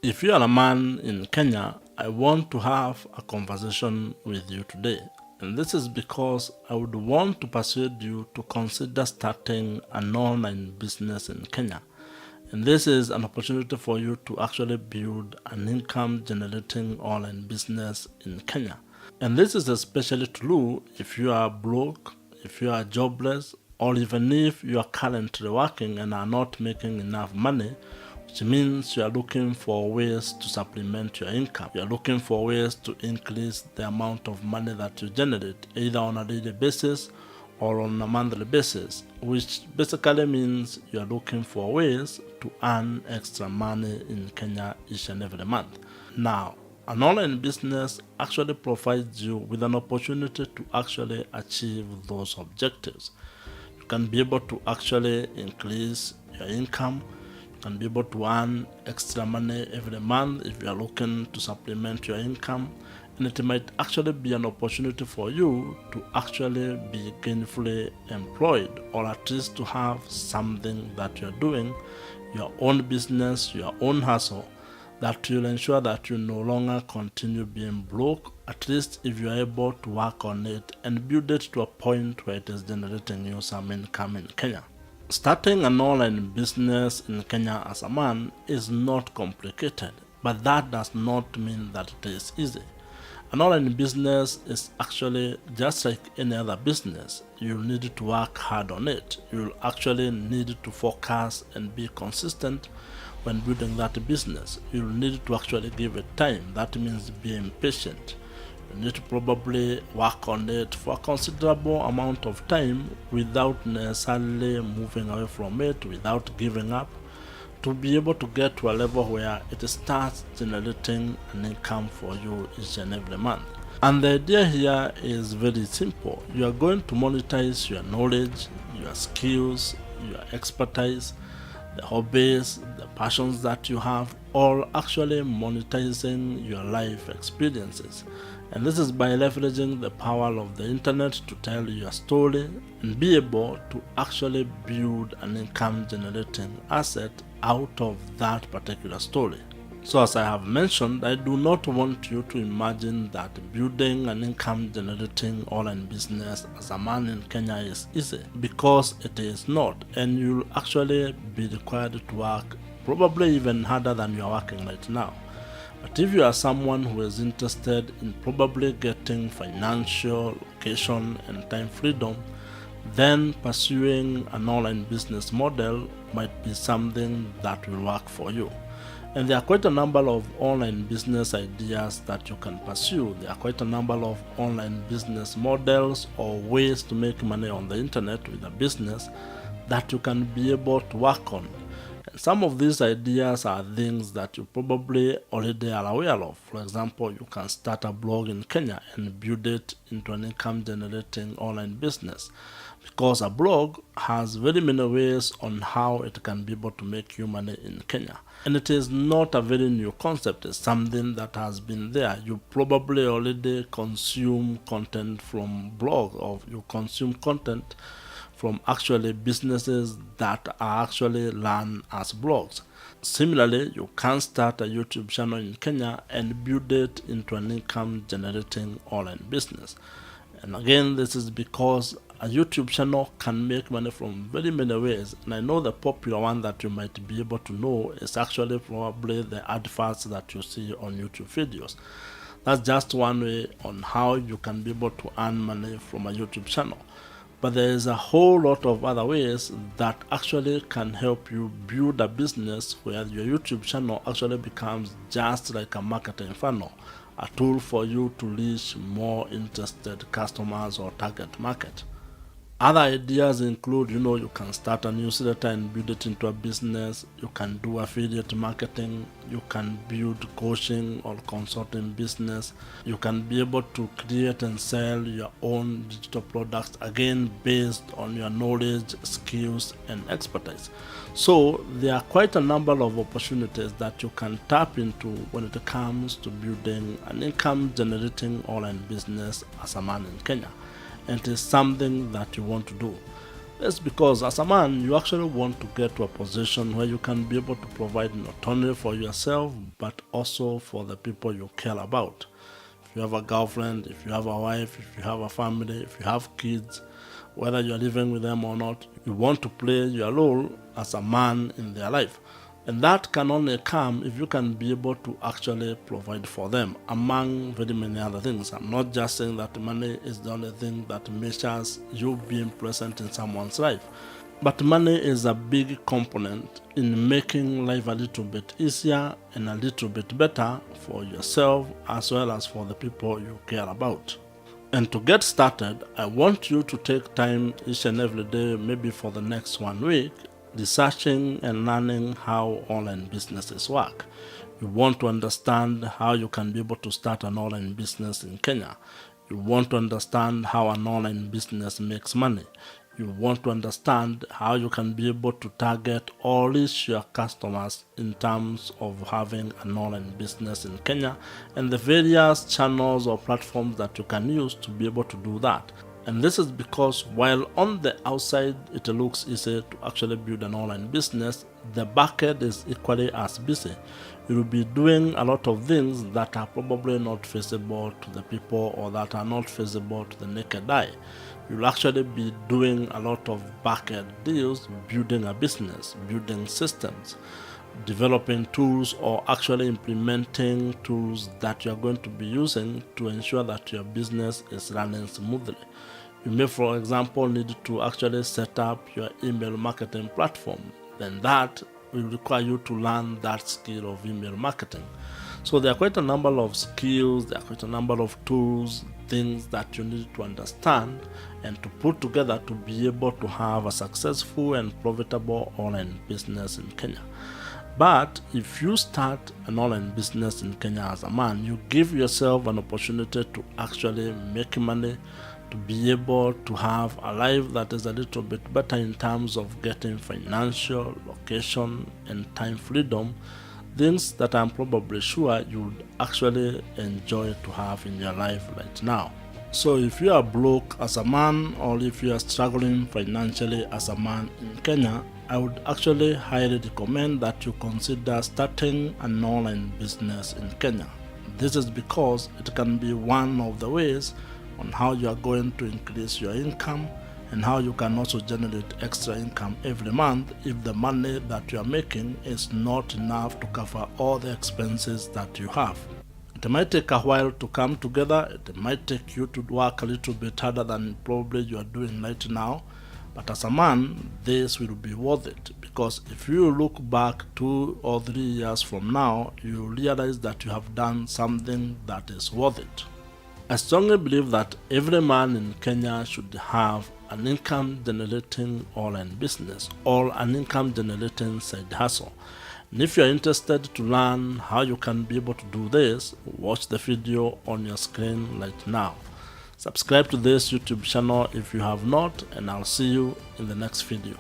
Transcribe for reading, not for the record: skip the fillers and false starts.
If you are a man in Kenya, I want to have a conversation with you today. And this is because I would want to persuade you to consider starting an online business in Kenya. And this is an opportunity for you to actually build an income generating online business in Kenya. And this is especially true if you are broke, if you are jobless, or even if you are currently working and are not making enough money, which means you are looking for ways to supplement your income. You are looking for ways to increase the amount of money that you generate, either on a daily basis or on a monthly basis, which basically means you are looking for ways to earn extra money in Kenya each and every month. Now, an online business actually provides you with an opportunity to actually achieve those objectives. You can be able to actually increase your income. You can be able to earn extra money every month if you are looking to supplement your income. And it might actually be an opportunity for you to actually be gainfully employed, or at least to have something that you're doing, your own business, your own hustle, that will ensure that you no longer continue being broke, at least if you're able to work on it and build it to a point where it is generating you some income in Kenya. Starting an online business in Kenya as a man is not complicated, but that does not mean that it is easy. An online business is actually just like any other business. You'll need to work hard on it. You'll actually need to focus and be consistent when building that business. You'll need to actually give it time. That means being patient. You need to probably work on it for a considerable amount of time without necessarily moving away from it, without giving up, to be able to get to a level where it starts generating an income for you each and every month. And the idea here is very simple. You are going to monetize your knowledge, your skills, your expertise, the hobbies, the passions that you have, all actually monetizing your life experiences. And this is by leveraging the power of the internet to tell your story and be able to actually build an income generating asset out of that particular story. So as I have mentioned, I do not want you to imagine that building an income generating online business as a man in Kenya is easy, because it is not, and you'll actually be required to work probably even harder than you are working right now. But if you are someone who is interested in probably getting financial, location, and time freedom, then pursuing an online business model might be something that will work for you. And there are quite a number of online business ideas that you can pursue. There are quite a number of online business models or ways to make money on the internet with a business that you can be able to work on. And some of these ideas are things that you probably already are aware of. For example, you can start a blog in Kenya and build it into an income generating online business, because a blog has very many ways on how it can be able to make you money in Kenya. And it is not a very new concept. It's something that has been there. You probably already consume content from blogs, or you consume content from actually businesses that are actually run as blogs. Similarly, you can start a YouTube channel in Kenya and build it into an income generating online business. And again, this is because a YouTube channel can make money from very many ways. And I know the popular one that you might be able to know is actually probably the adverts that you see on YouTube videos. That's just one way on how you can be able to earn money from a YouTube channel. But there is a whole lot of other ways that actually can help you build a business where your YouTube channel actually becomes just like a marketing funnel, a tool for you to reach more interested customers or target market. Other ideas include, you can start a newsletter and build it into a business. You can do affiliate marketing. You can build coaching or consulting business. You can be able to create and sell your own digital products, again based on your knowledge, skills, and expertise. So there are quite a number of opportunities that you can tap into when it comes to building an income generating online business as a man in Kenya. And it is something that you want to do. That's because as a man, you actually want to get to a position where you can be able to provide not only for yourself, but also for the people you care about. If you have a girlfriend, if you have a wife, if you have a family, if you have kids, whether you're living with them or not, you want to play your role as a man in their life. And that can only come if you can be able to actually provide for them, among very many other things. I'm not just saying that money is the only thing that measures you being present in someone's life. But money is a big component in making life a little bit easier and a little bit better for yourself as well as for the people you care about. And to get started, I want you to take time each and every day, maybe for the next 1 week, researching and learning how online businesses work. You want to understand how you can be able to start an online business in Kenya. You want to understand how an online business makes money. You want to understand how you can be able to target or reach your customers in terms of having an online business in Kenya and the various channels or platforms that you can use to be able to do that. And this is because while on the outside it looks easy to actually build an online business, the back end is equally as busy. You will be doing a lot of things that are probably not visible to the people or that are not visible to the naked eye. You'll actually be doing a lot of back-end deals, building a business, building systems, developing tools, or actually implementing tools that you're going to be using to ensure that your business is running smoothly. You may, for example, need to actually set up your email marketing platform. Then that will require you to learn that skill of email marketing. So there are quite a number of skills, there are quite a number of tools, things that you need to understand and to put together to be able to have a successful and profitable online business in Kenya. But if you start an online business in Kenya as a man, you give yourself an opportunity to actually make money, to be able to have a life that is a little bit better in terms of getting financial, location, and time freedom, things that I'm probably sure you would actually enjoy to have in your life right now. So if you are broke as a man or if you are struggling financially as a man in Kenya, I would actually highly recommend that you consider starting an online business in Kenya. This is because it can be one of the ways on how you are going to increase your income and how you can also generate extra income every month if the money that you are making is not enough to cover all the expenses that you have. It might take a while to come together. It might take you to work a little bit harder than probably you are doing right now. But as a man, this will be worth it, because if you look back 2 or 3 years from now, you realize that you have done something that is worth it. I strongly believe that every man in Kenya should have an income generating online business or an income generating side hustle. And if you're interested to learn how you can be able to do this, watch the video on your screen right now. Subscribe to this YouTube channel if you have not, and I'll see you in the next video.